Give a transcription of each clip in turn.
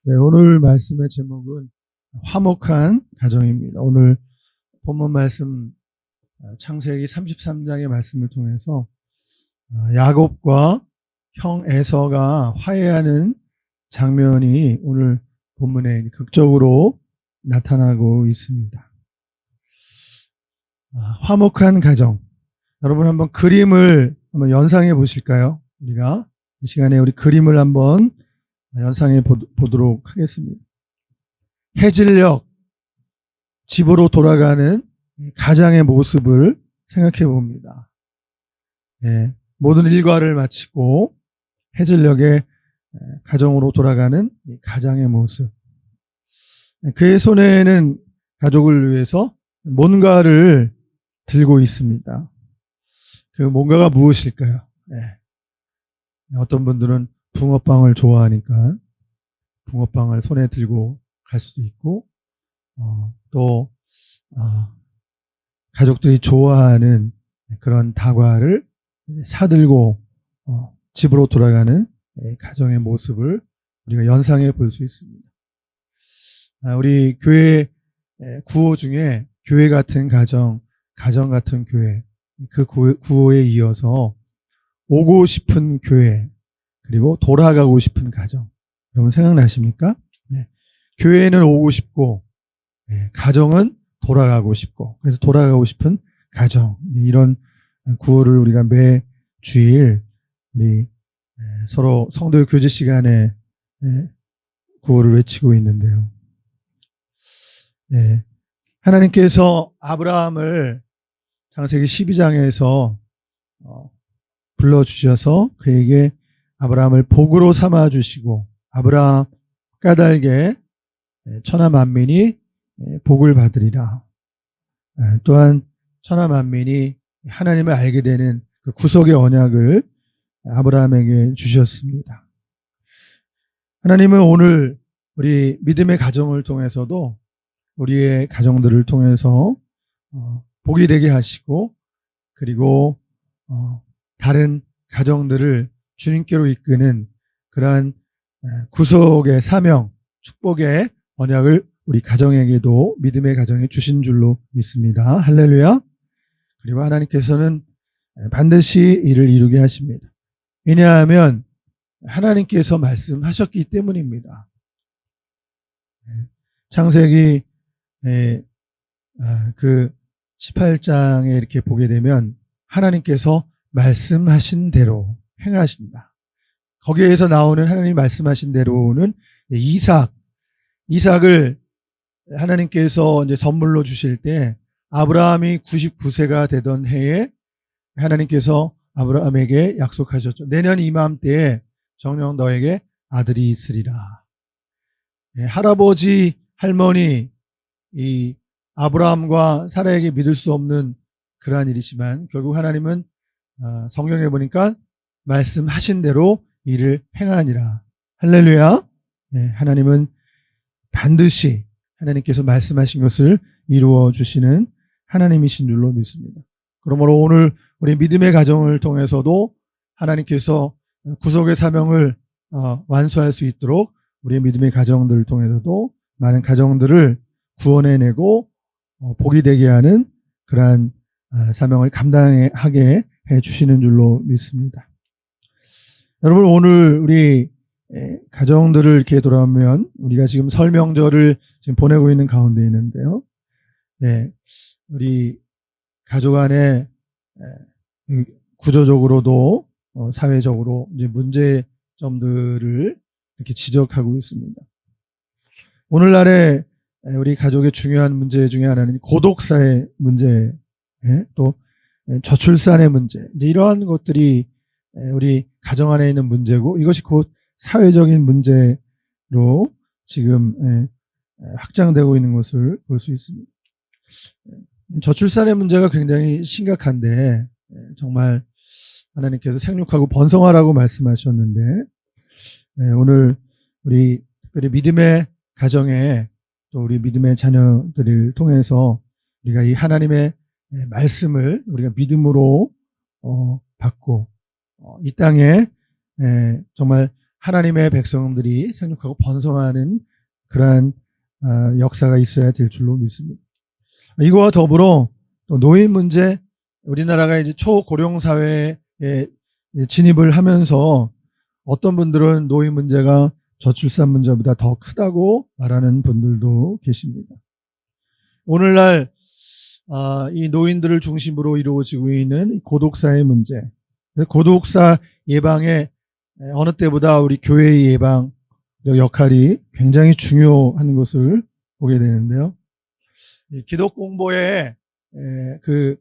네, 오늘 말씀의 제목은 화목한 가정입니다. 오늘 본문 말씀 창세기 33장의 말씀을 통해서 야곱과 형 에서가 화해하는 장면이 오늘 본문에 극적으로 나타나고 있습니다. 화목한 가정. 여러분 한번 그림을 한번 연상해 보실까요? 우리가 이 시간에 우리 그림을 한번 연상해 보도록 하겠습니다. 해질녘 집으로 돌아가는 가장의 모습을 생각해 봅니다. 네, 모든 일과를 마치고 해질녘에 가정으로 돌아가는 가장의 모습. 그의 손에는 가족을 위해서 뭔가를 들고 있습니다. 그 뭔가가 무엇일까요? 네. 어떤 분들은 붕어빵을 좋아하니까 붕어빵을 손에 들고 갈 수도 있고, 또 가족들이 좋아하는 그런 다과를 사들고 집으로 돌아가는 가정의 모습을 우리가 연상해 볼 수 있습니다. 우리 교회 구호 중에 교회 같은 가정, 가정 같은 교회, 그 구호에 이어서 오고 싶은 교회, 그리고 돌아가고 싶은 가정. 여러분 생각나십니까? 네. 교회는 오고 싶고, 가정은 돌아가고 싶고, 그래서 돌아가고 싶은 가정. 이런 구호를 우리가 매 주일 우리 서로 성도의 교제 시간에 구호를 외치고 있는데요. 하나님께서 아브라함을 창세기 12장에서 불러주셔서 그에게 아브라함을 복으로 삼아주시고, 아브라함 까닭에 천하 만민이 복을 받으리라. 또한 천하 만민이 하나님을 알게 되는 그 구속의 언약을 아브라함에게 주셨습니다. 하나님은 오늘 우리 믿음의 가정을 통해서도 우리의 가정들을 통해서 복이 되게 하시고, 그리고 다른 가정들을 주님께로 이끄는 그러한 구속의 사명, 축복의 언약을 우리 가정에게도 믿음의 가정에 주신 줄로 믿습니다. 할렐루야. 그리고 하나님께서는 반드시 이를 이루게 하십니다. 왜냐하면 하나님께서 말씀하셨기 때문입니다. 창세기 그 18장에 이렇게 보게 되면 하나님께서 말씀하신 대로 행하신다. 거기에서 나오는 하나님이 말씀하신 대로는 이삭을 하나님께서 이제 선물로 주실 때 아브라함이 99세가 되던 해에 하나님께서 아브라함에게 약속하셨죠. 내년 이맘때에 정녕 너에게 아들이 있으리라. 할아버지, 할머니, 이 아브라함과 사라에게 믿을 수 없는 그러한 일이지만 결국 하나님은 성경에 보니까 말씀하신 대로 이를 행하니라. 할렐루야. 하나님은 반드시 하나님께서 말씀하신 것을 이루어 주시는 하나님이신 줄로 믿습니다. 그러므로 오늘 우리 믿음의 가정을 통해서도 하나님께서 구속의 사명을 완수할 수 있도록 우리의 믿음의 가정들을 통해서도 많은 가정들을 구원해내고 복이 되게 하는 그러한 사명을 감당하게 해주시는 줄로 믿습니다. 여러분 오늘 우리 가정들을 이렇게 돌아보면 우리가 지금 설 명절을 지금 보내고 있는 가운데 있는데요. 우리 가족 안에 구조적으로도 사회적으로 이제 문제점들을 이렇게 지적하고 있습니다. 오늘날에 우리 가족의 중요한 문제 중에 하나는 고독사의 문제, 또 저출산의 문제, 이제 이러한 것들이 우리 가정 안에 있는 문제고 이것이 곧 사회적인 문제로 지금 확장되고 있는 것을 볼 수 있습니다. 저출산의 문제가 굉장히 심각한데 정말 하나님께서 생육하고 번성하라고 말씀하셨는데 오늘 우리 특별히 믿음의 가정에 또 우리 믿음의 자녀들을 통해서 우리가 이 하나님의 말씀을 우리가 믿음으로 받고 이 땅에 정말 하나님의 백성들이 생육하고 번성하는 그러한 역사가 있어야 될 줄로 믿습니다. 이거와 더불어 또 노인 문제, 우리나라가 이제 초고령 사회에 진입을 하면서 어떤 분들은 노인 문제가 저출산 문제보다 더 크다고 말하는 분들도 계십니다. 오늘날 이 노인들을 중심으로 이루어지고 있는 고독사의 문제, 고독사 예방에 어느 때보다 우리 교회의 예방 역할이 굉장히 중요한 것을 보게 되는데요. 기독 공보에 그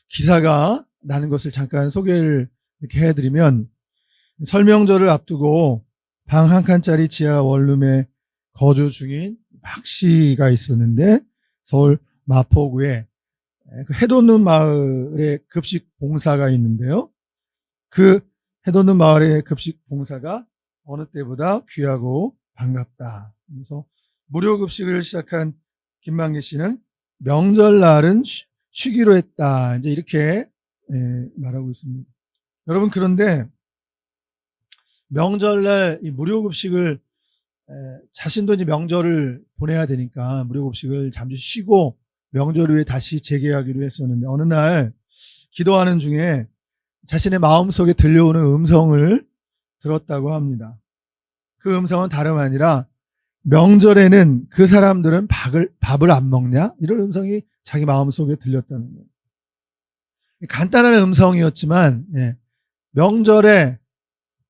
기사가 나는 것을 잠깐 소개를 이렇게 해드리면, 설명절을 앞두고 방 한 칸짜리 지하 원룸에 거주 중인 박 씨가 있었는데, 서울 마포구에 그 해돋는 마을에 급식 봉사가 있는데요. 그 해돋는 마을의 급식 봉사가 어느 때보다 귀하고 반갑다. 그래서 무료 급식을 시작한 김만기 씨는 명절날은 쉬기로 했다. 이제 이렇게 말하고 있습니다. 여러분, 그런데 명절날 이 무료 급식을 자신도 이제 명절을 보내야 되니까 무료 급식을 잠시 쉬고 명절 후에 다시 재개하기로 했었는데, 어느 날 기도하는 중에 자신의 마음속에 들려오는 음성을 들었다고 합니다. 그 음성은 다름 아니라 명절에는 그 사람들은 밥을 안 먹냐? 이런 음성이 자기 마음속에 들렸다는 거예요. 간단한 음성이었지만 명절에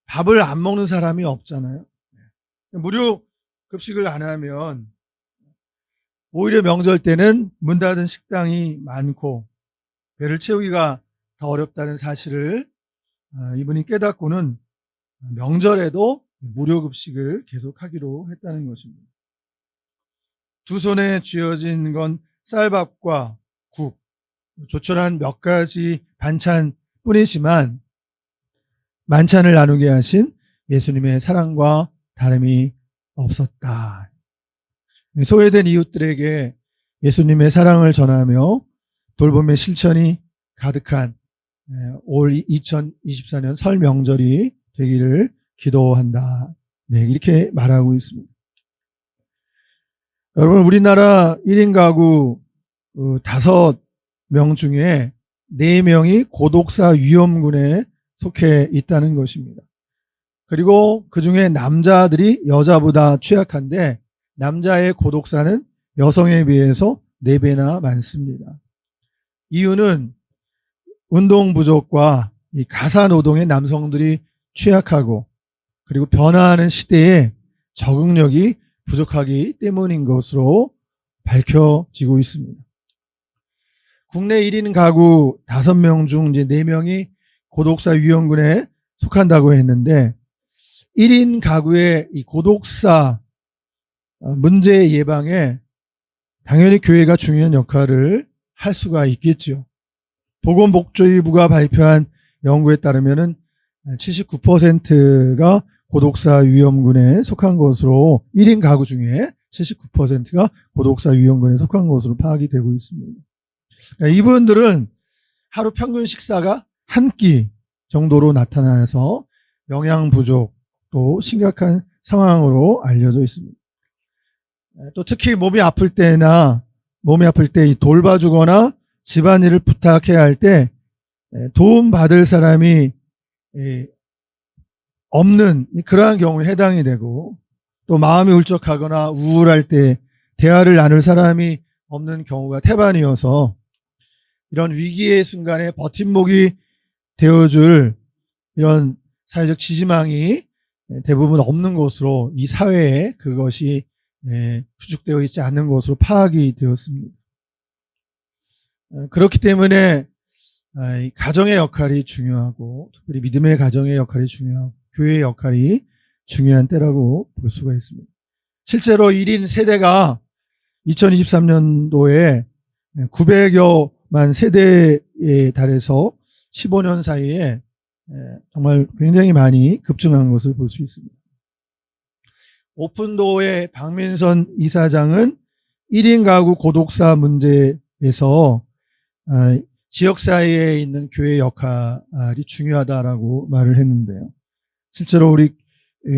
밥을 안 먹는 사람이 없잖아요. 무료 급식을 안 하면 오히려 명절 때는 문 닫은 식당이 많고 배를 채우기가 더 어렵다는 사실을 이분이 깨닫고는 명절에도 무료 급식을 계속하기로 했다는 것입니다. 두 손에 쥐어진 건 쌀밥과 국, 조촐한 몇 가지 반찬뿐이지만 만찬을 나누게 하신 예수님의 사랑과 다름이 없었다. 소외된 이웃들에게 예수님의 사랑을 전하며 돌봄의 실천이 가득한 올 2024년 설 명절이 되기를 기도한다. 이렇게 말하고 있습니다. 여러분, 우리나라 1인 가구 5명 중에 4명이 고독사 위험군에 속해 있다는 것입니다. 그리고 그 중에 남자들이 여자보다 취약한데 남자의 고독사는 여성에 비해서 4배나 많습니다. 이유는 운동 부족과 이 가사 노동의 남성들이 취약하고, 그리고 변화하는 시대에 적응력이 부족하기 때문인 것으로 밝혀지고 있습니다. 국내 1인 가구 5명 중 이제 4명이 고독사 위험군에 속한다고 했는데, 1인 가구의 이 고독사 문제 예방에 당연히 교회가 중요한 역할을 할 수가 있겠죠. 보건복지부가 발표한 연구에 따르면은 79%가 고독사 위험군에 속한 것으로, 1인 가구 중에 79%가 고독사 위험군에 속한 것으로 파악이 되고 있습니다. 그러니까 이분들은 하루 평균 식사가 한 끼 정도로 나타나서 영양 부족, 또 심각한 상황으로 알려져 있습니다. 또 특히 몸이 아플 때 돌봐주거나 집안일을 부탁해야 할 때 도움받을 사람이 없는 그러한 경우에 해당이 되고, 또 마음이 울적하거나 우울할 때 대화를 나눌 사람이 없는 경우가 태반이어서 이런 위기의 순간에 버팀목이 되어줄 이런 사회적 지지망이 대부분 없는 것으로, 이 사회에 그것이 구축되어 있지 않는 것으로 파악이 되었습니다. 그렇기 때문에 가정의 역할이 중요하고, 특별히 믿음의 가정의 역할이 중요하고, 교회의 역할이 중요한 때라고 볼 수가 있습니다. 실제로 1인 세대가 2023년도에 900여만 세대에 달해서 15년 사이에 정말 굉장히 많이 급증한 것을 볼 수 있습니다. 오픈도어의 박민선 이사장은 1인 가구 고독사 문제에서 지역사회에 있는 교회의 역할이 중요하다라고 말을 했는데요. 실제로 우리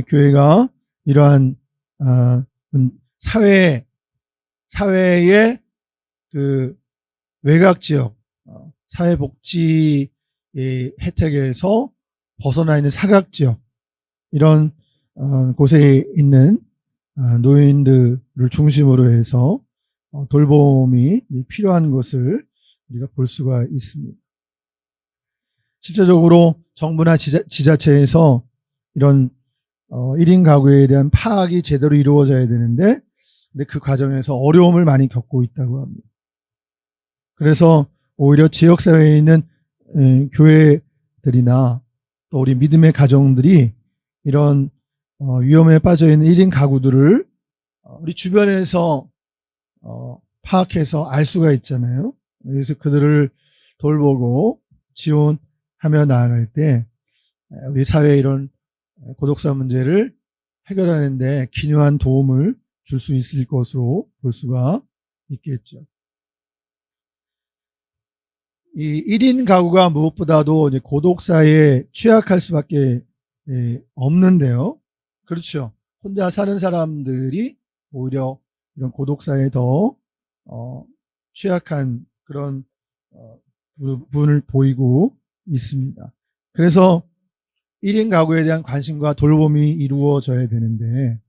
교회가 이러한 사회의 그 외곽 지역, 사회복지 혜택에서 벗어나 있는 사각 지역, 이런 곳에 있는 노인들을 중심으로 해서 돌봄이 필요한 것을 우리가 볼 수가 있습니다. 실제적으로 정부나 지자체에서 이런 1인 가구에 대한 파악이 제대로 이루어져야 되는데, 근데 그 과정에서 어려움을 많이 겪고 있다고 합니다. 그래서 오히려 지역사회에 있는 교회들이나 또 우리 믿음의 가정들이 이런 위험에 빠져 있는 1인 가구들을 우리 주변에서 파악해서 알 수가 있잖아요. 그래서 그들을 돌보고 지원하며 나아갈 때 우리 사회의 이런 고독사 문제를 해결하는 데 기묘한 도움을 줄 수 있을 것으로 볼 수가 있겠죠. 이 1인 가구가 무엇보다도 이제 고독사에 취약할 수밖에 없는데요. 그렇죠. 혼자 사는 사람들이 오히려 이런 고독사에 더 취약한 그런 부분을 보이고 있습니다. 그래서 1인 가구에 대한 관심과 돌봄이 이루어져야 되는데,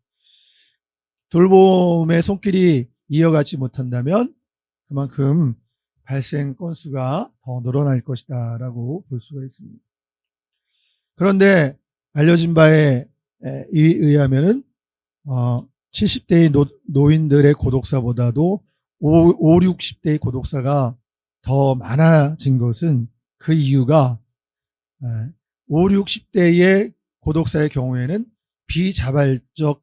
돌봄의 손길이 이어가지 못한다면 그만큼 발생 건수가 더 늘어날 것이다 라고 볼 수가 있습니다. 그런데 알려진 바에 의하면은 70대의 노인들의 고독사보다도 60대의 고독사가 더 많아진 것은 그 이유가 60대의 고독사의 경우에는 비자발적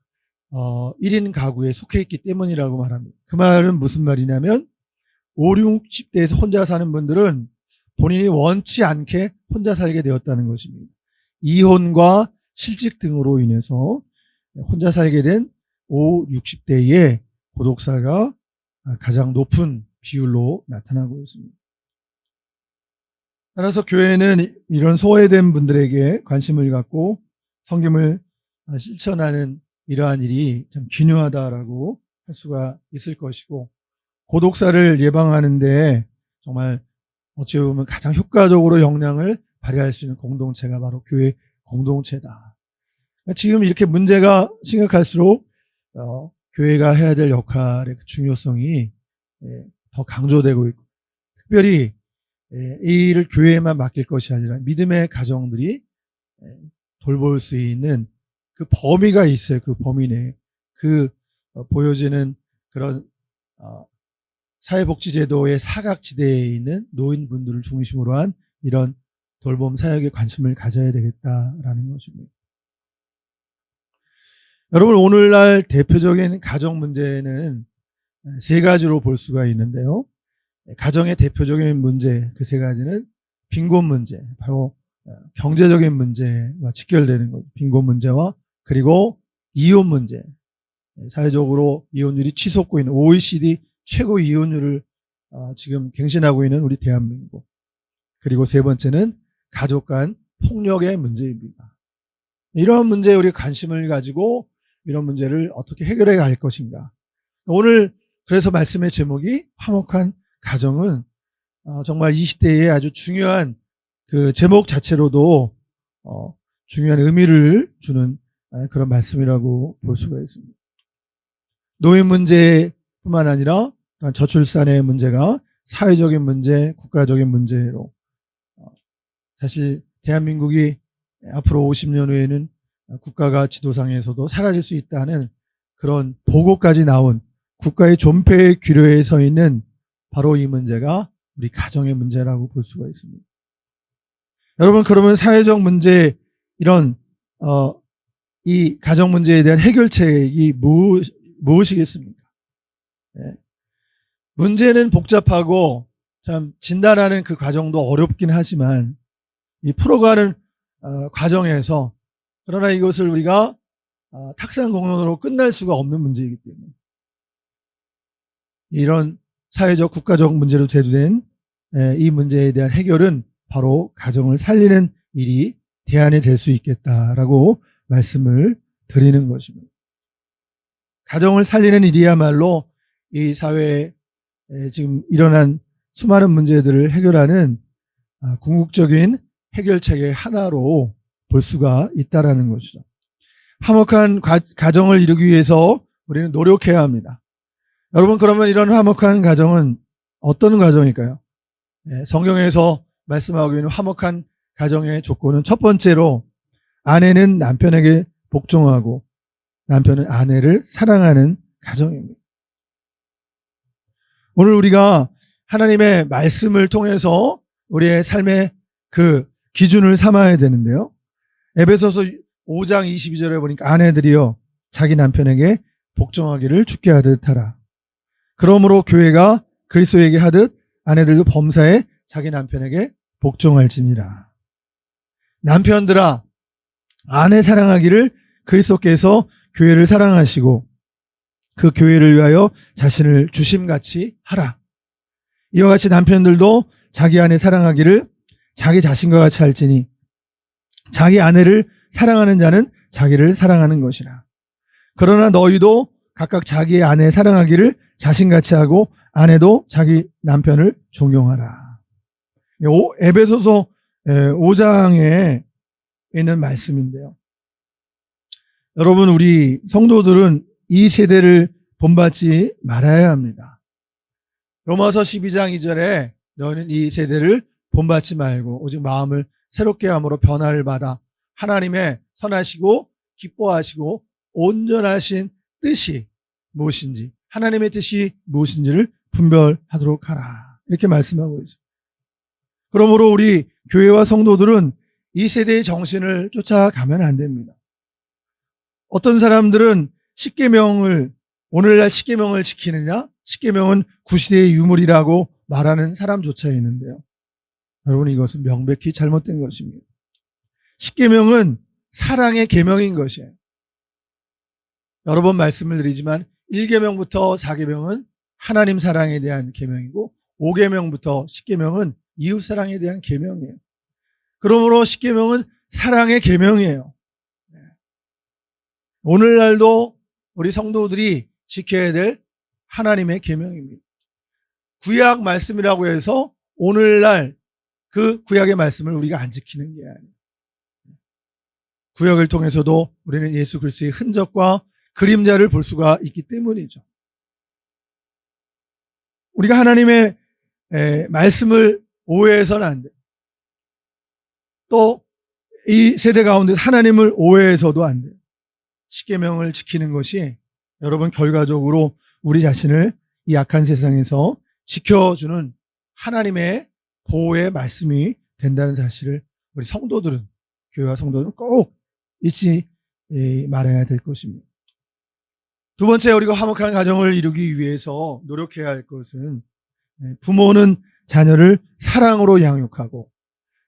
1인 가구에 속해 있기 때문이라고 말합니다. 그 말은 무슨 말이냐면 60대에서 혼자 사는 분들은 본인이 원치 않게 혼자 살게 되었다는 것입니다. 이혼과 실직 등으로 인해서 혼자 살게 된 60대의 고독사가 가장 높은 비율로 나타나고 있습니다. 따라서 교회는 이런 소외된 분들에게 관심을 갖고 섬김을 실천하는 이러한 일이 참 기묘하다라고 할 수가 있을 것이고, 고독사를 예방하는데 정말 어찌 보면 가장 효과적으로 역량을 발휘할 수 있는 공동체가 바로 교회 공동체다. 지금 이렇게 문제가 심각할수록 교회가 해야 될 역할의 중요성이 더 강조되고 있고, 특별히 이 일을 교회에만 맡길 것이 아니라 믿음의 가정들이 돌볼 수 있는 그 범위가 있어요. 그 범위 내에 보여지는 그런 사회복지제도의 사각지대에 있는 노인분들을 중심으로 한 이런 돌봄 사역에 관심을 가져야 되겠다라는 것입니다. 여러분, 오늘날 대표적인 가정 문제는 세 가지로 볼 수가 있는데요. 가정의 대표적인 문제, 그 세 가지는 빈곤 문제, 바로 경제적인 문제와 직결되는 거죠. 빈곤 문제와 그리고 이혼 문제, 사회적으로 이혼율이 치솟고 있는 OECD 최고 이혼율을 지금 갱신하고 있는 우리 대한민국, 그리고 세 번째는 가족 간 폭력의 문제입니다. 이러한 문제에 우리가 관심을 가지고 이런 문제를 어떻게 해결해 갈 것인가. 오늘 그래서 말씀의 제목이 화목한 가정은 정말 이 시대에 아주 중요한 그 제목 자체로도 중요한 의미를 주는 그런 말씀이라고 볼 수가 있습니다. 노인 문제뿐만 아니라 저출산의 문제가 사회적인 문제, 국가적인 문제로, 사실 대한민국이 앞으로 50년 후에는 국가가 지도상에서도 사라질 수 있다는 그런 보고까지 나온 국가의 존폐의 귀료에 서 있는 바로 이 문제가 우리 가정의 문제라고 볼 수가 있습니다. 여러분, 그러면 사회적 문제, 이런 이 가정 문제에 대한 해결책이 무엇이겠습니까? 문제는 복잡하고 참 진단하는 그 과정도 어렵긴 하지만 이 풀어가는 과정에서, 그러나 이것을 우리가 탁상공론으로 끝날 수가 없는 문제이기 때문에 이런 사회적 국가적 문제로 대두된 이 문제에 대한 해결은 바로 가정을 살리는 일이 대안이 될 수 있겠다라고 말씀을 드리는 것입니다. 가정을 살리는 일이야말로 이 사회에 지금 일어난 수많은 문제들을 해결하는 궁극적인 해결책의 하나로 볼 수가 있다라는 것이죠. 화목한 가정을 이루기 위해서 우리는 노력해야 합니다. 여러분, 그러면 이런 화목한 가정은 어떤 가정일까요? 성경에서 말씀하고 있는 화목한 가정의 조건은 첫 번째로 아내는 남편에게 복종하고 남편은 아내를 사랑하는 가정입니다. 오늘 우리가 하나님의 말씀을 통해서 우리의 삶의 그 기준을 삼아야 되는데요. 에베소서 5장 22절에 보니까 아내들이여 자기 남편에게 복종하기를 주께 하듯 하라. 그러므로 교회가 그리스도에게 하듯 아내들도 범사에 자기 남편에게 복종할지니라. 남편들아, 아내 사랑하기를 그리스도께서 교회를 사랑하시고 그 교회를 위하여 자신을 주심같이 하라. 이와 같이 남편들도 자기 아내 사랑하기를 자기 자신과 같이 할지니 자기 아내를 사랑하는 자는 자기를 사랑하는 것이라. 그러나 너희도 각각 자기의 아내 사랑하기를 자신같이 하고 아내도 자기 남편을 존경하라. 에베소서 5장에 있는 말씀인데요. 여러분, 우리 성도들은 이 세대를 본받지 말아야 합니다. 로마서 12장 2절에 너희는 이 세대를 본받지 말고 오직 마음을 새롭게 함으로 변화를 받아 하나님의 선하시고 기뻐하시고 온전하신 뜻이 무엇인지, 하나님의 뜻이 무엇인지를 분별하도록 하라. 이렇게 말씀하고 있습니다. 그러므로 우리 교회와 성도들은 이 세대의 정신을 쫓아가면 안 됩니다. 어떤 사람들은 십계명을, 오늘날 십계명을 지키느냐? 십계명은 구시대의 유물이라고 말하는 사람조차 있는데요. 여러분, 이것은 명백히 잘못된 것입니다. 십계명은 사랑의 계명인 것이에요. 여러 번 말씀을 드리지만 1계명부터 4계명은 하나님 사랑에 대한 계명이고 5계명부터 10계명은 이웃 사랑에 대한 계명이에요. 그러므로 10계명은 사랑의 계명이에요. 오늘날도 우리 성도들이 지켜야 될 하나님의 계명입니다. 구약 말씀이라고 해서 오늘날 그 구약의 말씀을 우리가 안 지키는 게 아니에요. 구약을 통해서도 우리는 예수 그리스도의 흔적과 그림자를 볼 수가 있기 때문이죠. 우리가 하나님의 말씀을 오해해서는 안 돼요. 또 이 세대 가운데 하나님을 오해해서도 안 돼요. 십계명을 지키는 것이 여러분 결과적으로 우리 자신을 이 악한 세상에서 지켜주는 하나님의 보호의 말씀이 된다는 사실을 우리 성도들은, 교회와 성도들은 꼭 잊지 말아야 될 것입니다. 두 번째, 우리가 화목한 가정을 이루기 위해서 노력해야 할 것은 부모는 자녀를 사랑으로 양육하고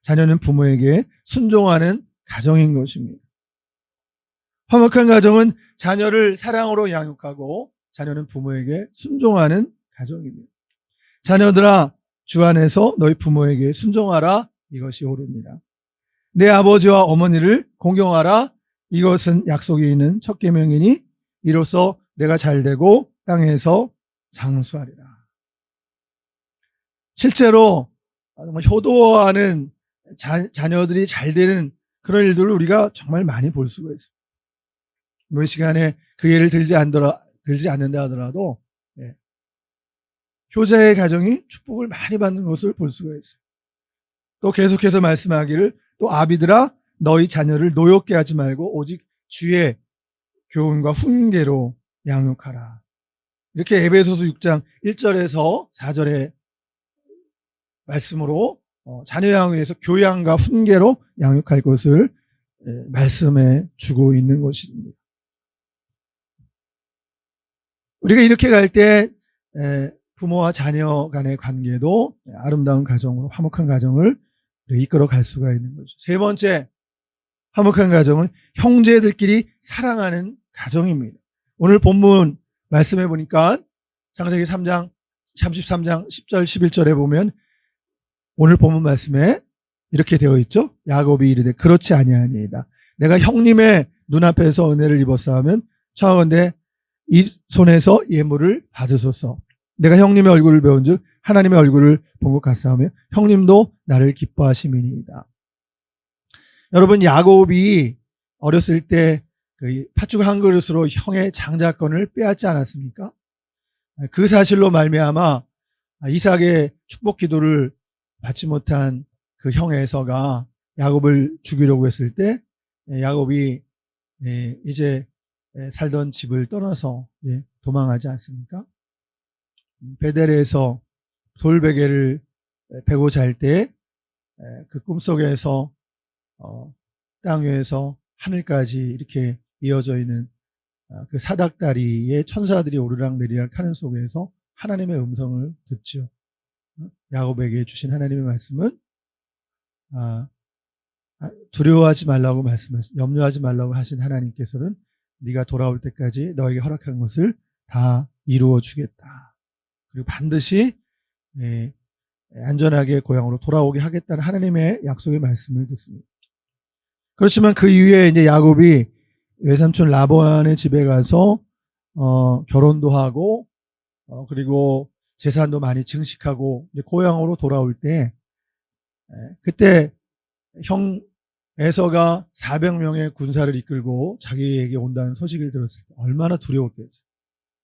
자녀는 부모에게 순종하는 가정인 것입니다. 화목한 가정은 자녀를 사랑으로 양육하고 자녀는 부모에게 순종하는 가정입니다. 자녀들아, 주 안에서 너희 부모에게 순종하라. 이것이 옳으니라. 내 아버지와 어머니를 공경하라. 이것은 약속이 있는 첫 계명이니 이로써 내가 잘되고 땅에서 장수하리라. 실제로 정말 효도하는 자녀들이 잘되는 그런 일들을 우리가 정말 많이 볼 수가 있습니다. 이 시간에 그 예를 들지 않는다 하더라도 효자의 가정이 축복을 많이 받는 것을 볼 수가 있어요. 또 계속해서 말씀하기를 또 아비들아 너희 자녀를 노엽게 하지 말고 오직 주의 교훈과 훈계로 양육하라. 이렇게 에베소서 6장 1절에서 4절의 말씀으로 자녀 양육에서 교양과 훈계로 양육할 것을 말씀해 주고 있는 것입니다. 우리가 이렇게 갈 때 부모와 자녀 간의 관계도 아름다운 가정으로, 화목한 가정을 이끌어 갈 수가 있는 거죠. 세 번째, 화목한 가정은 형제들끼리 사랑하는 가정입니다. 오늘 본문 말씀해 보니까 창세기 3장 33장 10절 11절에 보면 오늘 본문 말씀에 이렇게 되어 있죠. 야곱이 이르되 그렇지 아니하니이다. 내가 형님의 눈앞에서 은혜를 입었사하면 청하건대 이 손에서 예물을 받으소서. 내가 형님의 얼굴을 배운 즉 하나님의 얼굴을 본 것 같사하며 형님도 나를 기뻐하심이니이다. 여러분, 야곱이 어렸을 때 그 팥죽 한 그릇으로 형의 장자권을 빼앗지 않았습니까? 그 사실로 말미암아 이삭의 축복 기도를 받지 못한 그 형 에서가 야곱을 죽이려고 했을 때 야곱이 이제 살던 집을 떠나서 도망하지 않습니까? 베델에서 돌베개를 베고 잘 때 그 꿈속에서 땅 위에서 하늘까지 이렇게 이어져 있는 그 사닥다리에 천사들이 오르락내리락 하는 속에서 하나님의 음성을 듣죠. 야곱에게 주신 하나님의 말씀은 두려워하지 말라고 말씀하신, 염려하지 말라고 하신 하나님께서는 네가 돌아올 때까지 너에게 허락한 것을 다 이루어 주겠다. 그리고 반드시 안전하게 고향으로 돌아오게 하겠다는 하나님의 약속의 말씀을 듣습니다. 그렇지만 그 이후에 이제 야곱이 외삼촌 라반의 집에 가서 결혼도 하고 그리고 재산도 많이 증식하고 이제 고향으로 돌아올 때 그때 형 에서가 400명의 군사를 이끌고 자기에게 온다는 소식을 들었을 때 얼마나 두려웠겠어요.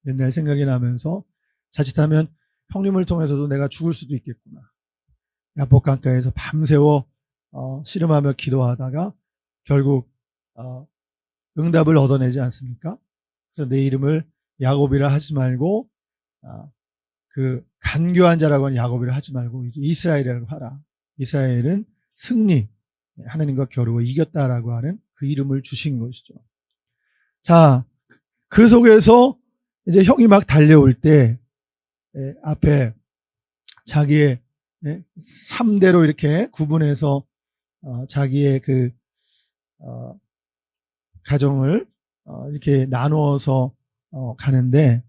옛날 생각이 나면서 자칫하면 형님을 통해서도 내가 죽을 수도 있겠구나. 야복 강가에서 밤새워 씨름하며 기도하다가 결국 응답을 얻어내지 않습니까? 그래서 내 이름을 야곱이라 하지 말고 그 간교한 자라고 하는 야곱이라 하지 말고 이제 이스라엘이라고 하라. 이스라엘은 승리, 하나님과 겨루어 이겼다라고 하는 그 이름을 주신 것이죠. 자, 그 속에서 이제 형이 막 달려올 때 앞에 자기의 3대로 이렇게 구분해서 자기의 그 가정을 이렇게 나누어서 가는데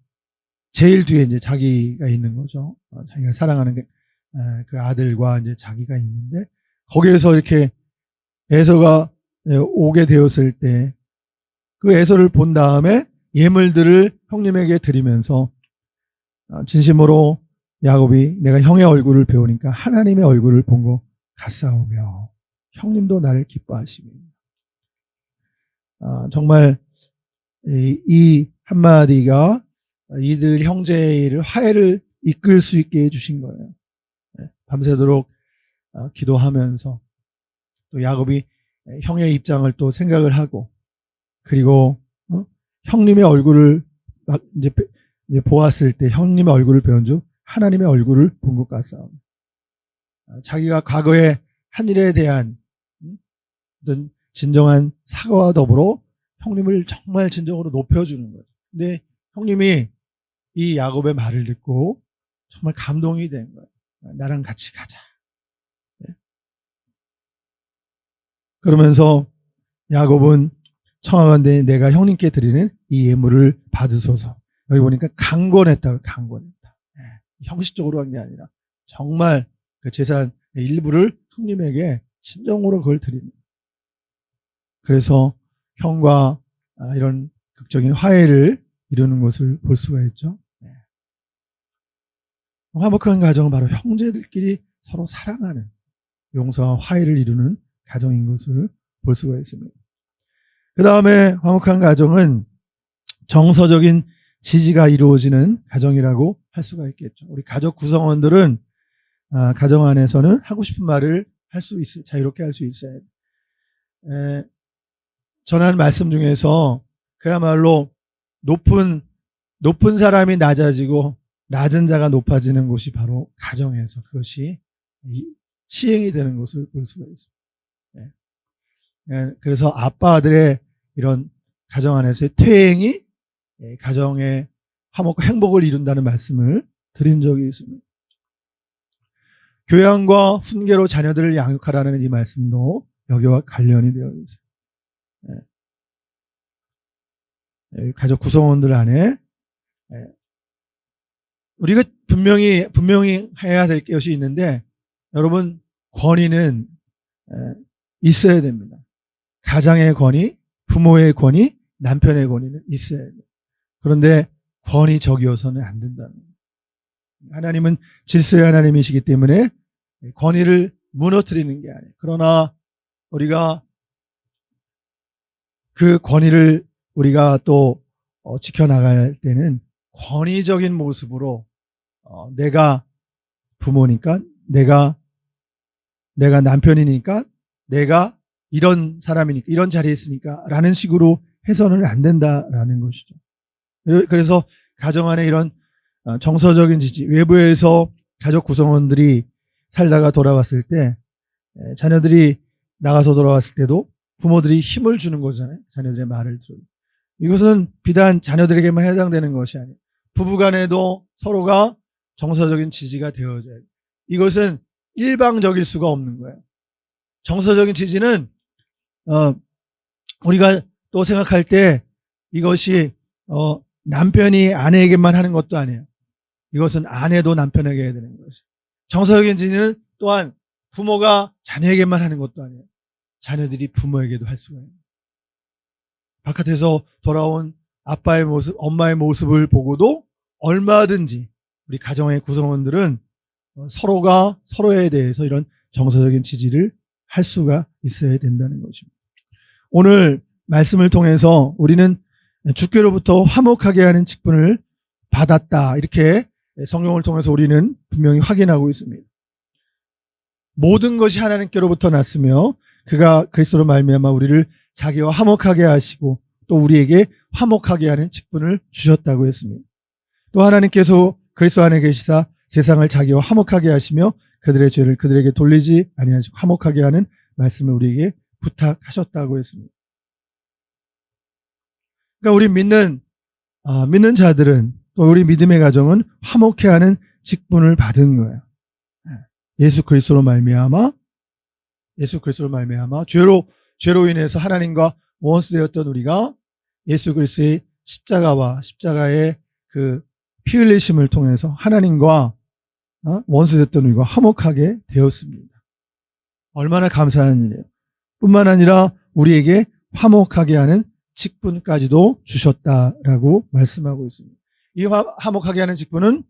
제일 뒤에 이제 자기가 있는 거죠. 자기가 사랑하는 그 아들과 이제 자기가 있는데 거기에서 이렇게 에서가 오게 되었을 때 그 에서를 본 다음에 예물들을 형님에게 드리면서 진심으로 야곱이 내가 형의 얼굴을 배우니까 하나님의 얼굴을 본 것 같사오며 형님도 나를 기뻐하시며 정말 이 한마디가 이들 형제의 화해를 이끌 수 있게 해주신 거예요. 밤새도록 기도하면서 또 야곱이 형의 입장을 또 생각을 하고 그리고 형님의 얼굴을 이제 보았을 때 형님의 얼굴을 배운 즉 하나님의 얼굴을 본 것 같사오며 자기가 과거에 한 일에 대한 어떤 진정한 사과와 더불어 형님을 정말 진정으로 높여주는 거죠. 근데 형님이 이 야곱의 말을 듣고 정말 감동이 된 거예요. 나랑 같이 가자. 그러면서 야곱은 청하건대 내가 형님께 드리는 이 예물을 받으소서. 여기 보니까 강권했다고 강권했다. 형식적으로 한 게 아니라 정말 그 재산의 일부를 형님에게 진정으로 그걸 드립니다. 그래서 형과 이런 극적인 화해를 이루는 것을 볼 수가 있죠. 화목한 가정은 바로 형제들끼리 서로 사랑하는 용서와 화해를 이루는 가정인 것을 볼 수가 있습니다. 그 다음에 화목한 가정은 정서적인 지지가 이루어지는 가정이라고 할 수가 있겠죠. 우리 가족 구성원들은 가정 안에서는 하고 싶은 말을 할 수 있어요. 자유롭게 할 수 있어야 돼요. 전한 말씀 중에서 그야말로 높은 사람이 낮아지고 낮은 자가 높아지는 곳이 바로 가정에서 그것이 시행이 되는 것을 볼 수가 있습니다. 그래서 아빠들의 이런 가정 안에서의 퇴행이 가정의 화목과 행복을 이룬다는 말씀을 드린 적이 있습니다. 교양과 훈계로 자녀들을 양육하라는 이 말씀도 여기와 관련이 되어 있어요. 가족 구성원들 안에 우리가 분명히 해야 될 것이 있는데 여러분 권위는 있어야 됩니다. 가장의 권위, 부모의 권위, 남편의 권위는 있어야 돼요. 그런데 권위적이어서는 안 된다는 거예요. 하나님은 질서의 하나님이시기 때문에 권위를 무너뜨리는 게 아니에요. 그러나 우리가 그 권위를 우리가 또 지켜나갈 때는 권위적인 모습으로 내가 부모니까, 내가 남편이니까, 내가 이런 사람이니까, 이런 자리에 있으니까 라는 식으로 해서는 안 된다라는 것이죠. 그래서 가정 안에 이런 정서적인 지지, 외부에서 가족 구성원들이 살다가 돌아왔을 때 자녀들이 나가서 돌아왔을 때도 부모들이 힘을 주는 거잖아요. 자녀들의 말을 들어요. 이것은 비단 자녀들에게만 해당되는 것이 아니에요. 부부간에도 서로가 정서적인 지지가 되어져야 돼요. 이것은 일방적일 수가 없는 거예요. 정서적인 지지는 우리가 또 생각할 때 이것이 남편이 아내에게만 하는 것도 아니에요. 이것은 아내도 남편에게 해야 되는 것이에요. 정서적인 지지는 또한 부모가 자녀에게만 하는 것도 아니에요. 자녀들이 부모에게도 할 수가 있는 거예요. 바깥에서 돌아온 아빠의 모습, 엄마의 모습을 보고도 얼마든지 우리 가정의 구성원들은 서로가 서로에 대해서 이런 정서적인 지지를 할 수가 있어야 된다는 것입니다. 오늘 말씀을 통해서 우리는 주께로부터 화목하게 하는 직분을 받았다. 이렇게 성경을 통해서 우리는 분명히 확인하고 있습니다. 모든 것이 하나님께로부터 났으며 그가 그리스도로 말미암아 우리를 자기와 화목하게 하시고 또 우리에게 화목하게 하는 직분을 주셨다고 했습니다. 또 하나님께서 그리스도 안에 계시사 세상을 자기와 화목하게 하시며 그들의 죄를 그들에게 돌리지 아니하시고 화목하게 하는 말씀을 우리에게 부탁하셨다고 했습니다. 그러니까 우리 믿는 자들은 또 우리 믿음의 가정은 화목해 하는 직분을 받은 거예요. 예수 그리스도로 말미암아 죄로 인해서 하나님과 원수되었던 우리가 예수 그리스도의 십자가와 십자가의 그 피 흘리심을 통해서 하나님과 원수되었던 우리가 화목하게 되었습니다. 얼마나 감사한 일이에요. 뿐만 아니라 우리에게 화목하게 하는 직분까지도 주셨다라고 말씀하고 있습니다. 이 화목하게 하는 직분은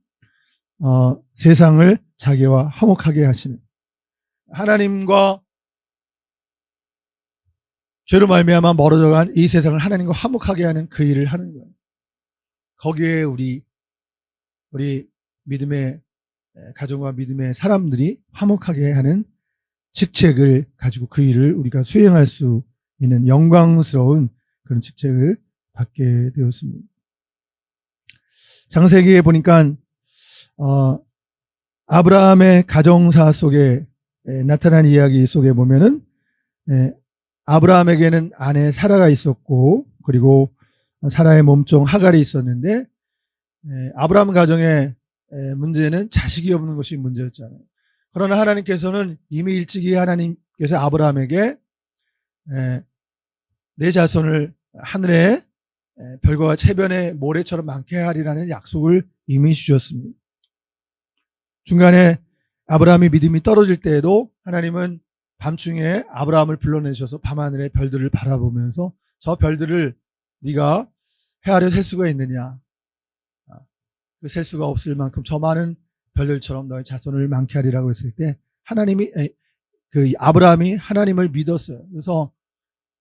세상을 자기와 화목하게 하시는, 하나님과 죄로 말미암아 멀어져간 이 세상을 하나님과 화목하게 하는 그 일을 하는 거예요. 거기에 우리 믿음의 가정과 믿음의 사람들이 화목하게 하는 직책을 가지고 그 일을 우리가 수행할 수 있는 영광스러운 그런 직책을 받게 되었습니다. 창세기에 보니까 아브라함의 가정사 속에 나타난 이야기 속에 보면은 아브라함에게는 아내 사라가 있었고 그리고 사라의 몸종 하갈이 있었는데 아브라함 가정의 문제는 자식이 없는 것이 문제였잖아요. 그러나 하나님께서는 이미 일찍이 하나님께서 아브라함에게 내 자손을 하늘의 별과 채변의 모래처럼 많게 하리라는 약속을 이미 주셨습니다. 중간에 아브라함이 믿음이 떨어질 때에도 하나님은 밤중에 아브라함을 불러내셔서 밤하늘의 별들을 바라보면서 저 별들을 네가 헤아려 셀 수가 있느냐, 그 셀 수가 없을 만큼 저 많은 별들처럼 너의 자손을 많게 하리라고 했을 때 아브라함이 하나님을 믿었어요. 그래서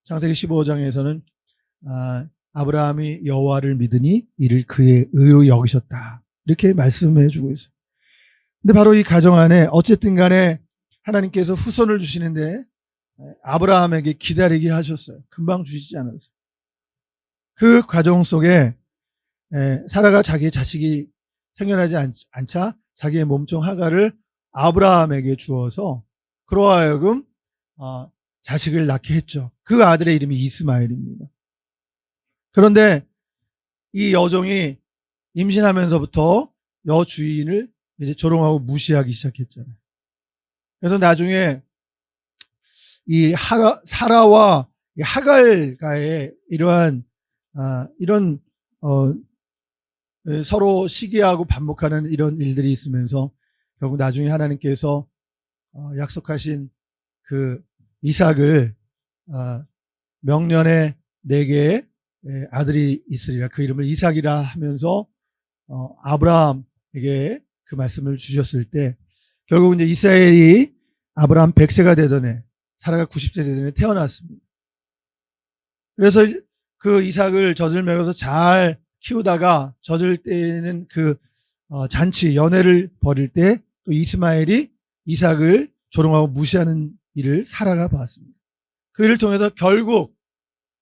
창세기 15장에서는 아브라함이 여호와를 믿으니 이를 그의 의로 여기셨다, 이렇게 말씀해 주고 있어요. 근데 바로 이 가정 안에 어쨌든 간에 하나님께서 후손을 주시는데 아브라함에게 기다리게 하셨어요. 금방 주시지 않았어요. 그 과정 속에 사라가 자기의 자식이 생겨나지 않자 자기의 몸종 하갈을 아브라함에게 주어서 그로 하여금 자식을 낳게 했죠. 그 아들의 이름이 이스마엘입니다. 그런데 이 여종이 임신하면서부터 여주인을 이제 조롱하고 무시하기 시작했잖아요. 그래서 나중에 이 사라와 하갈과의 이러한 이런 서로 시기하고 반복하는 이런 일들이 있으면서 결국 나중에 하나님께서 약속하신 그 이삭을 명년에 내게 아들이 있으리라. 그 이름을 이삭이라 하면서 아브라함에게 그 말씀을 주셨을 때 결국 이제 이스라엘이 아브라함 100세가 되던 해, 사라가 90세 되던 해 태어났습니다. 그래서 그 이삭을 젖을 먹여서 잘 키우다가 젖을 때는 그 잔치, 연회를 벌일 때 또 이스마엘이 이삭을 조롱하고 무시하는 일을 사라가 봤습니다. 그 일을 통해서 결국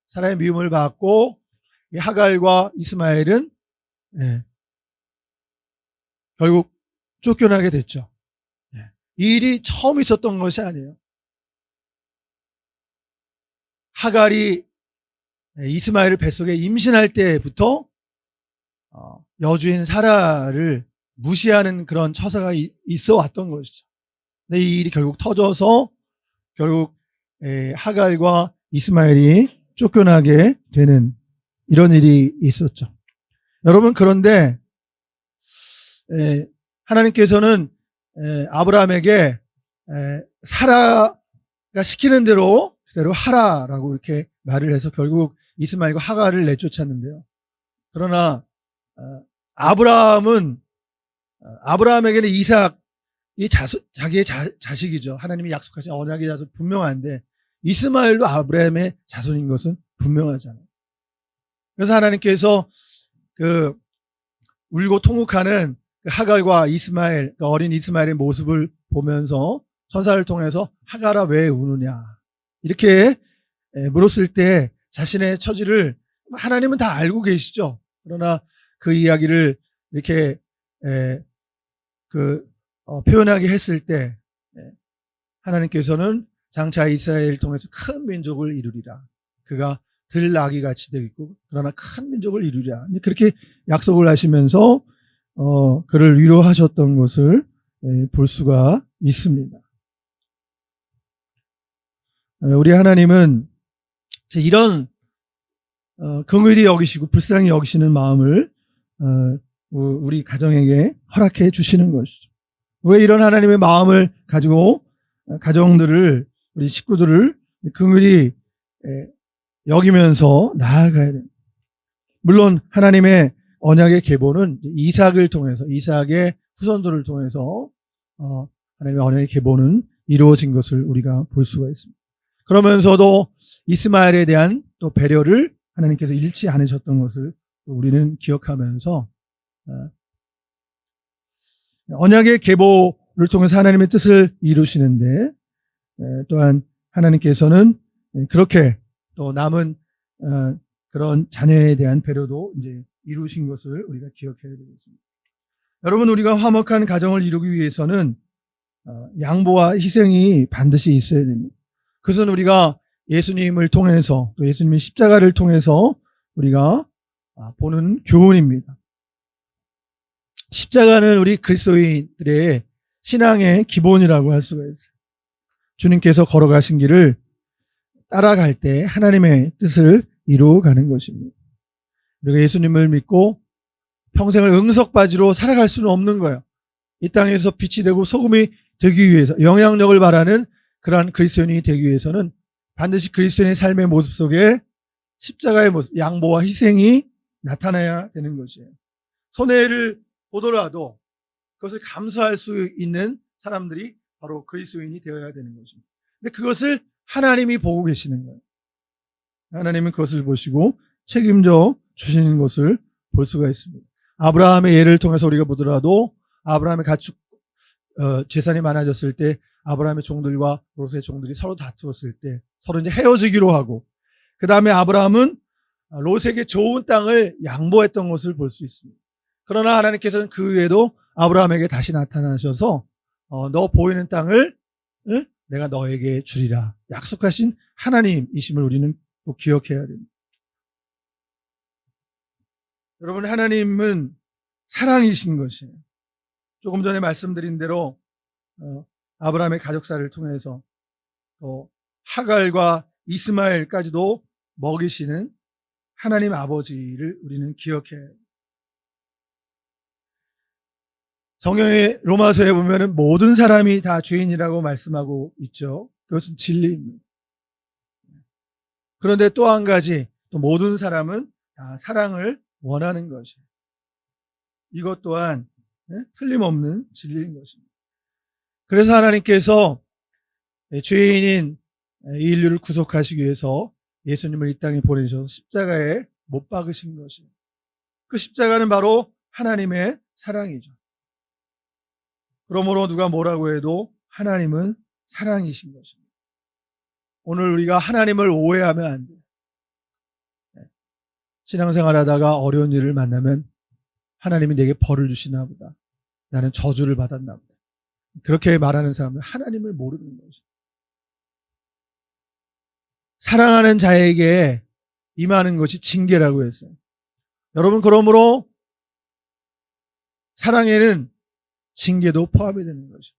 사라의 미움을 받고 하갈과 이스마엘은 결국 쫓겨나게 됐죠. 이 일이 처음 있었던 것이 아니에요. 하갈이 이스마엘을 뱃속에 임신할 때부터 여주인 사라를 무시하는 그런 처사가 있어 왔던 것이죠. 근데 이 일이 결국 터져서 결국 하갈과 이스마엘이 쫓겨나게 되는 이런 일이 있었죠. 여러분, 그런데 하나님께서는 아브라함에게 사라가 시키는 대로 그대로 하라라고 이렇게 말을 해서 결국 이스마엘과 하갈을 내쫓았는데요. 그러나 아브라함에게는 이삭이 자기의 자식이죠. 하나님이 약속하신 언약의 자손 분명한데 이스마엘도 아브라함의 자손인 것은 분명하잖아요. 그래서 하나님께서 그 울고 통곡하는 하갈과 이스마엘, 어린 이스마엘의 모습을 보면서 천사를 통해서 하갈아 왜 우느냐 이렇게 물었을 때 자신의 처지를 하나님은 다 알고 계시죠. 그러나 그 이야기를 이렇게 표현하게 했을 때 하나님께서는 장차 이스라엘을 통해서 큰 민족을 이루리라. 그가 들나귀 같이 되어 있고 그러나 큰 민족을 이루리라. 그렇게 약속을 하시면서 그를 위로하셨던 것을 볼 수가 있습니다. 우리 하나님은 이런 긍휼히 여기시고 불쌍히 여기시는 마음을 우리 가정에게 허락해 주시는 것이죠. 왜 이런 하나님의 마음을 가지고 가정들을 우리 식구들을 긍휼히 여기면서 나아가야 됩니다. 물론 하나님의 언약의 계보는 이삭을 통해서 이삭의 후손들을 통해서 하나님의 언약의 계보는 이루어진 것을 우리가 볼 수가 있습니다. 그러면서도 이스마엘에 대한 또 배려를 하나님께서 잃지 않으셨던 것을 우리는 기억하면서 언약의 계보를 통해서 하나님의 뜻을 이루시는데 또한 하나님께서는 그렇게 또 남은 그런 자녀에 대한 배려도 이제 이루신 것을 우리가 기억해야 되겠습니다. 여러분, 우리가 화목한 가정을 이루기 위해서는 양보와 희생이 반드시 있어야 됩니다. 그것은 우리가 예수님을 통해서 또 예수님의 십자가를 통해서 우리가 보는 교훈입니다. 십자가는 우리 그리스도인들의 신앙의 기본이라고 할 수가 있어요. 주님께서 걸어가신 길을 따라갈 때 하나님의 뜻을 이루어가는 것입니다. 우리가 예수님을 믿고 평생을 응석바지로 살아갈 수는 없는 거예요. 이 땅에서 빛이 되고 소금이 되기 위해서 영향력을 발하는 그러한 그리스도인이 되기 위해서는 반드시 그리스도인의 삶의 모습 속에 십자가의 모습, 양보와 희생이 나타나야 되는 것이에요. 손해를 보더라도 그것을 감수할 수 있는 사람들이 바로 그리스도인이 되어야 되는 것입니다. 근데 그것을 하나님이 보고 계시는 거예요. 하나님은 그것을 보시고 책임져 주시는 것을 볼 수가 있습니다. 아브라함의 예를 통해서 우리가 보더라도 아브라함의 가축 재산이 많아졌을 때 아브라함의 종들과 롯의 종들이 서로 다투었을 때 서로 이제 헤어지기로 하고 그 다음에 아브라함은 롯에게 좋은 땅을 양보했던 것을 볼 수 있습니다. 그러나 하나님께서는 그 후에도 아브라함에게 다시 나타나셔서 너 보이는 땅을 내가 너에게 주리라 약속하신 하나님이심을 우리는 꼭 기억해야 됩니다. 여러분, 하나님은 사랑이신 것이에요. 조금 전에 말씀드린 대로 아브라함의 가족사를 통해서 또 하갈과 이스마엘까지도 먹이시는 하나님 아버지를 우리는 기억해야 해요. 성경의 로마서에 보면은 모든 사람이 다 죄인이라고 말씀하고 있죠. 그것은 진리입니다. 그런데 또 한 가지, 또 모든 사람은 다 사랑을 원하는 것이에요. 이것 또한 틀림없는 진리인 것입니다. 그래서 하나님께서 죄인인 이 인류를 구속하시기 위해서 예수님을 이 땅에 보내셔서 십자가에 못 박으신 것이에요. 그 십자가는 바로 하나님의 사랑이죠. 그러므로 누가 뭐라고 해도 하나님은 사랑이신 것입니다. 오늘 우리가 하나님을 오해하면 안 돼요. 신앙생활 하다가 어려운 일을 만나면 하나님이 내게 벌을 주시나 보다. 나는 저주를 받았나 보다. 그렇게 말하는 사람은 하나님을 모르는 거죠. 사랑하는 자에게 임하는 것이 징계라고 했어요. 여러분, 그러므로 사랑에는 징계도 포함이 되는 거죠.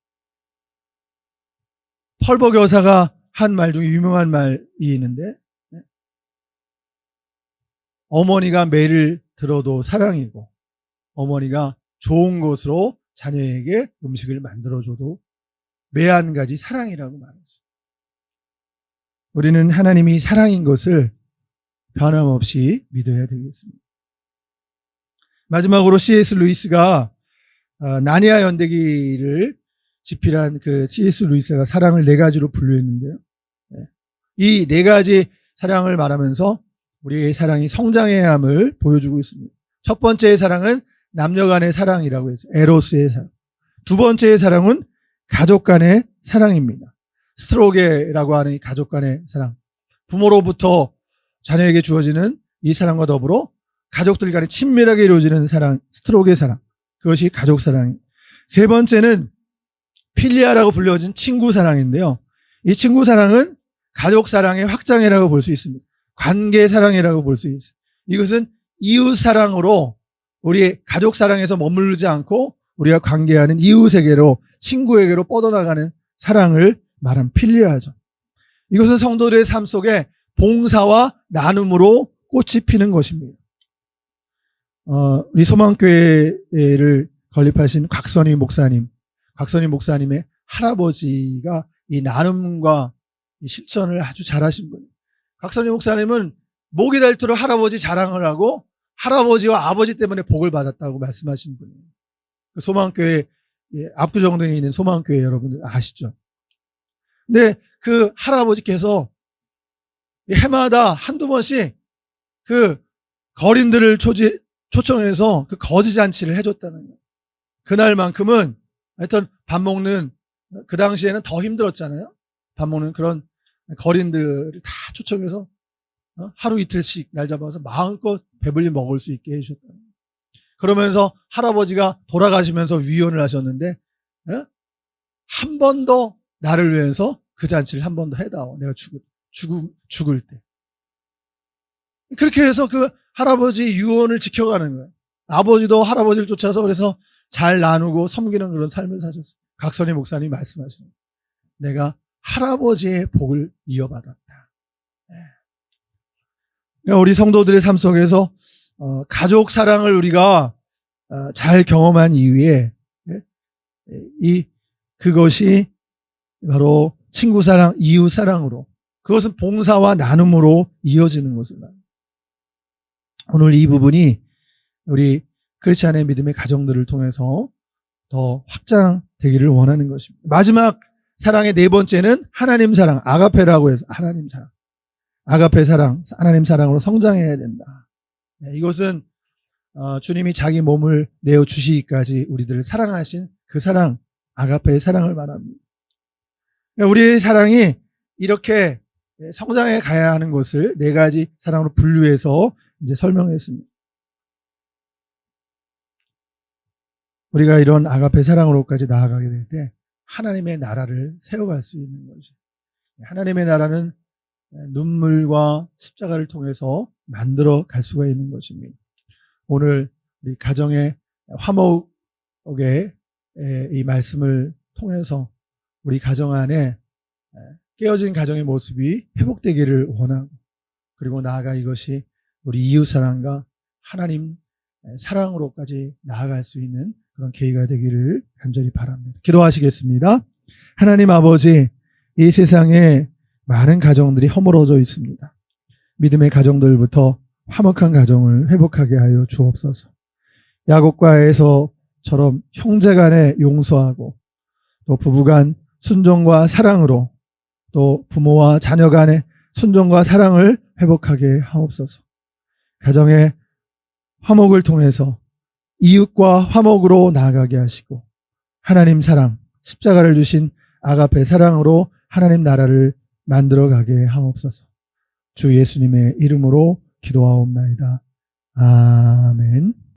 펄벅 여사가 한 말 중에 유명한 말이 있는데, 어머니가 매를 들어도 사랑이고, 어머니가 좋은 것으로 자녀에게 음식을 만들어줘도 매 한 가지 사랑이라고 말했어요. 우리는 하나님이 사랑인 것을 변함없이 믿어야 되겠습니다. 마지막으로 C.S. 루이스가 나니아 연대기를 집필한 그 C.S. 루이스가 사랑을 네 가지로 분류했는데요. 이 네 가지 사랑을 말하면서 우리의 사랑이 성장해야 함을 보여주고 있습니다. 첫 번째의 사랑은 남녀 간의 사랑이라고 해서 에로스의 사랑. 두 번째의 사랑은 가족 간의 사랑입니다. 스트로게라고 하는 이 가족 간의 사랑. 부모로부터 자녀에게 주어지는 이 사랑과 더불어 가족들 간에 친밀하게 이루어지는 사랑, 스트로게 사랑. 그것이 가족 사랑입니다. 세 번째는 필리아라고 불려진 친구 사랑인데요. 이 친구 사랑은 가족 사랑의 확장이라고 볼 수 있습니다. 관계 사랑이라고 볼 수 있어요. 이것은 이웃 사랑으로 우리 가족 사랑에서 머무르지 않고 우리가 관계하는 이웃에게로, 친구에게로 뻗어나가는 사랑을 말한 필리아죠. 이것은 성도들의 삶 속에 봉사와 나눔으로 꽃이 피는 것입니다. 우리 소망교회를 건립하신 곽선희 목사님의 할아버지가 이 나눔과 이 실천을 아주 잘하신 분이에요. 곽선희 목사님은 목이 닳도록 할아버지 자랑을 하고 할아버지와 아버지 때문에 복을 받았다고 말씀하신 분이에요. 그 소망교회 압구정동에 있는 소망교회 여러분들 아시죠? 근데 그 할아버지께서 해마다 한두 번씩 그 거린들을 초청해서 그 거지잔치를 해줬다는 거예요. 그날만큼은 하여튼 밥 먹는, 그 당시에는 더 힘들었잖아요. 밥 먹는 그런 거린들을 다 초청해서 하루 이틀씩 날 잡아서 마음껏 배불리 먹을 수 있게 해주셨다. 그러면서 할아버지가 돌아가시면서 위언을 하셨는데, 한 번 더 나를 위해서 그 잔치를 한 번 더 해다오. 내가 죽을 때. 그렇게 해서 그 할아버지 유언을 지켜가는 거예요. 아버지도 할아버지를 쫓아서 그래서 잘 나누고 섬기는 그런 삶을 사셨어요. 곽선희 목사님이 말씀하시는 거예요. 내가 할아버지의 복을 이어받았다. 우리 성도들의 삶 속에서 가족 사랑을 우리가 잘 경험한 이후에 그것이 바로 친구 사랑, 이웃 사랑으로, 그것은 봉사와 나눔으로 이어지는 것을 말합니다. 오늘 이 부분이 우리 크리스찬의 믿음의 가정들을 통해서 더 확장되기를 원하는 것입니다. 마지막 사랑의 네 번째는 하나님 사랑, 아가페라고 해서 하나님 사랑. 아가페 사랑, 하나님 사랑으로 성장해야 된다. 이것은 주님이 자기 몸을 내어주시기까지 우리들을 사랑하신 그 사랑, 아가페의 사랑을 말합니다. 우리의 사랑이 이렇게 성장해 가야 하는 것을 네 가지 사랑으로 분류해서 이제 설명했습니다. 우리가 이런 아가페 사랑으로까지 나아가게 될 때 하나님의 나라를 세워갈 수 있는 것이죠. 하나님의 나라는 눈물과 십자가를 통해서 만들어 갈 수가 있는 것입니다. 오늘 우리 가정의 화목의 이 말씀을 통해서 우리 가정 안에 깨어진 가정의 모습이 회복되기를 원하고, 그리고 나아가 이것이 우리 이웃 사랑과 하나님 사랑으로까지 나아갈 수 있는 그런 계기가 되기를 간절히 바랍니다. 기도하시겠습니다. 하나님 아버지, 이 세상에 많은 가정들이 허물어져 있습니다. 믿음의 가정들부터 화목한 가정을 회복하게 하여 주옵소서. 야곱과 에서처럼 형제간에 용서하고 또 부부간 순종과 사랑으로 또 부모와 자녀 간의 순종과 사랑을 회복하게 하옵소서. 가정의 화목을 통해서 이웃과 화목으로 나아가게 하시고 하나님 사랑, 십자가를 주신 아가페 사랑으로 하나님 나라를 만들어가게 하옵소서. 주 예수님의 이름으로 기도하옵나이다. 아멘.